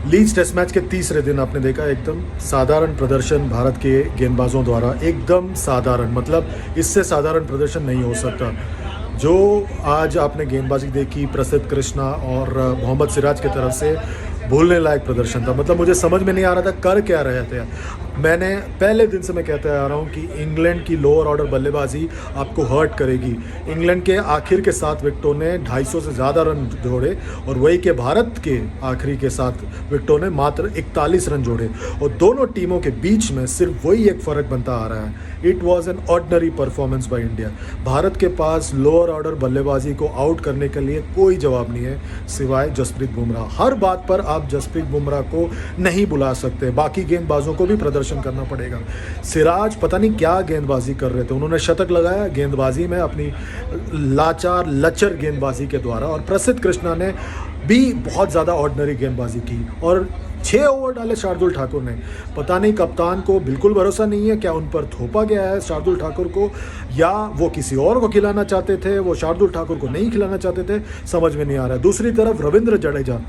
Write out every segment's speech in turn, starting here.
Leeds test match के तीसरे दिन आपने देखा एकदम साधारण प्रदर्शन भारत के गेंदबाजों द्वारा, एकदम साधारण, मतलब इससे साधारण प्रदर्शन नहीं हो सकता। जो आज आपने गेंदबाजी देखी प्रसिद्ध कृष्णा और मोहम्मद सिराज की तरफ से, भूलने लायक प्रदर्शन था। मतलब मुझे समझ में नहीं आ रहा था कर क्या रहे थे। मैंने पहले दिन से मैं कहते आ रहा हूँ कि इंग्लैंड की लोअर ऑर्डर बल्लेबाजी आपको हर्ट करेगी। इंग्लैंड के आखिर के 7 विकेटों ने 250 से ज़्यादा रन जोड़े और वही के भारत के आखिरी के 7 विकेटों ने मात्र 41 रन जोड़े, और दोनों टीमों के बीच में सिर्फ वही एक फ़र्क बनता आ रहा है। It was an ordinary performance by India. Bharat के पास लोअर ऑर्डर बल्लेबाजी को आउट करने के लिए कोई जवाब नहीं है सिवाय जसप्रीत बुमराह। हर बात पर आप जसप्रीत बुमराह को नहीं बुला सकते, बाकी गेंदबाजों को भी प्रदर्शन करना पड़ेगा। सिराज पता नहीं क्या गेंदबाजी कर रहे थे, उन्होंने शतक लगाया गेंदबाजी में अपनी लाचार लचर गेंदबाजी के द्वारा, और प्रसिद्ध कृष्णा ने भी बहुत ज़्यादा ऑर्डिनरी गेंदबाजी की और 6 ओवर डाले शार्दुल ठाकुर ने। पता नहीं कप्तान को बिल्कुल भरोसा नहीं है, क्या उन पर थोपा गया है शार्दुल ठाकुर को, या वो किसी और को खिलाना चाहते थे, वो शार्दुल ठाकुर को नहीं खिलाना चाहते थे, समझ में नहीं आ रहा। दूसरी तरफ रविंद्र जडेजा,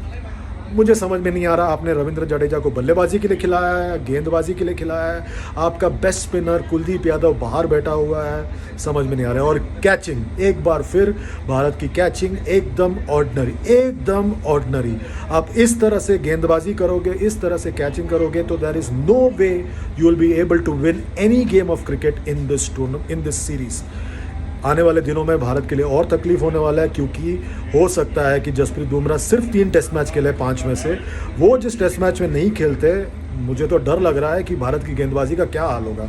मुझे समझ में नहीं आ रहा आपने रविंद्र जडेजा को बल्लेबाजी के लिए खिलाया है, गेंदबाजी के लिए खिलाया है। आपका बेस्ट स्पिनर कुलदीप यादव बाहर बैठा हुआ है, समझ में नहीं आ रहा है। और कैचिंग, एक बार फिर भारत की कैचिंग एकदम ऑर्डिनरी, एकदम ऑर्डिनरी। आप इस तरह से गेंदबाजी करोगे, इस तरह से कैचिंग करोगे तो there is no way you will be able to win any game of cricket in this series. आने वाले दिनों में भारत के लिए और तकलीफ होने वाला है, क्योंकि हो सकता है कि जसप्रीत बुमराह सिर्फ 3 टेस्ट मैच खेले 5 में से, वो जिस टेस्ट मैच में नहीं खेलते, मुझे तो डर लग रहा है कि भारत की गेंदबाजी का क्या हाल होगा।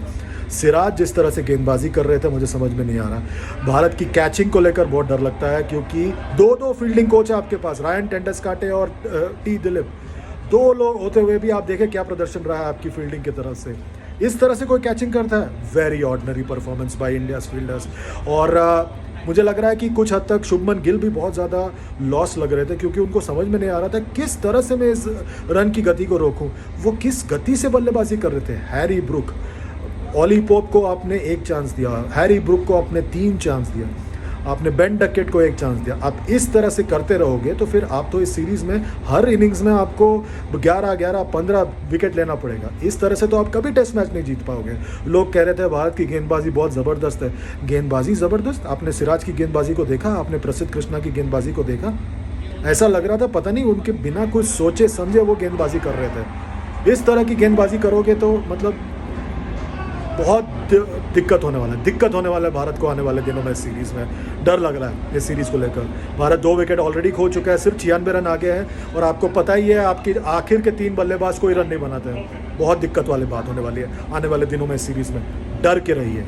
सिराज जिस तरह से गेंदबाजी कर रहे थे मुझे समझ में नहीं आ रहा। भारत की कैचिंग को लेकर बहुत डर लगता है, क्योंकि 2 फील्डिंग कोच है आपके पास, रायन टेंडुलकर और टी दिलीप, 2 लोग होते हुए भी आप देखें क्या प्रदर्शन रहा है आपकी फील्डिंग की तरफ से। इस तरह से कोई कैचिंग करता है? Very ordinary performance by India's fielders. और मुझे लग रहा है कि कुछ हद तक शुभमन गिल भी बहुत ज़्यादा लॉस लग रहे थे, क्योंकि उनको समझ में नहीं आ रहा था किस तरह से मैं इस रन की गति को रोकूं। वो किस गति से बल्लेबाजी कर रहे थे। हैरी ब्रुक, ऑली पोप को आपने 1 चांस दिया, हैरी ब्रुक को आपने 3 चांस दिया, आपने बेन डकेट को 1 चांस दिया। आप इस तरह से करते रहोगे तो फिर आप तो इस सीरीज़ में हर इनिंग्स में आपको 11-11, 15 विकेट लेना पड़ेगा। इस तरह से तो आप कभी टेस्ट मैच नहीं जीत पाओगे। लोग कह रहे थे भारत की गेंदबाजी बहुत ज़बरदस्त है। गेंदबाजी ज़बरदस्त? आपने सिराज की गेंदबाजी को देखा? आपने प्रसिद्ध कृष्णा की गेंदबाजी को देखा? ऐसा लग रहा था पता नहीं उनके बिना कुछ सोचे समझे वो गेंदबाजी कर रहे थे। इस तरह की गेंदबाजी करोगे तो मतलब बहुत दिक्कत होने वाला है भारत को आने वाले दिनों में। सीरीज़ में डर लग रहा है इस सीरीज़ को लेकर। भारत 2 विकेट ऑलरेडी खो चुका है, सिर्फ 96 रन आगे हैं, और आपको पता ही है आपकी आखिर के 3 बल्लेबाज कोई रन नहीं बनाते हैं। बहुत दिक्कत वाली बात होने वाली है आने वाले दिनों में इस सीरीज़ में, डर के रहिए।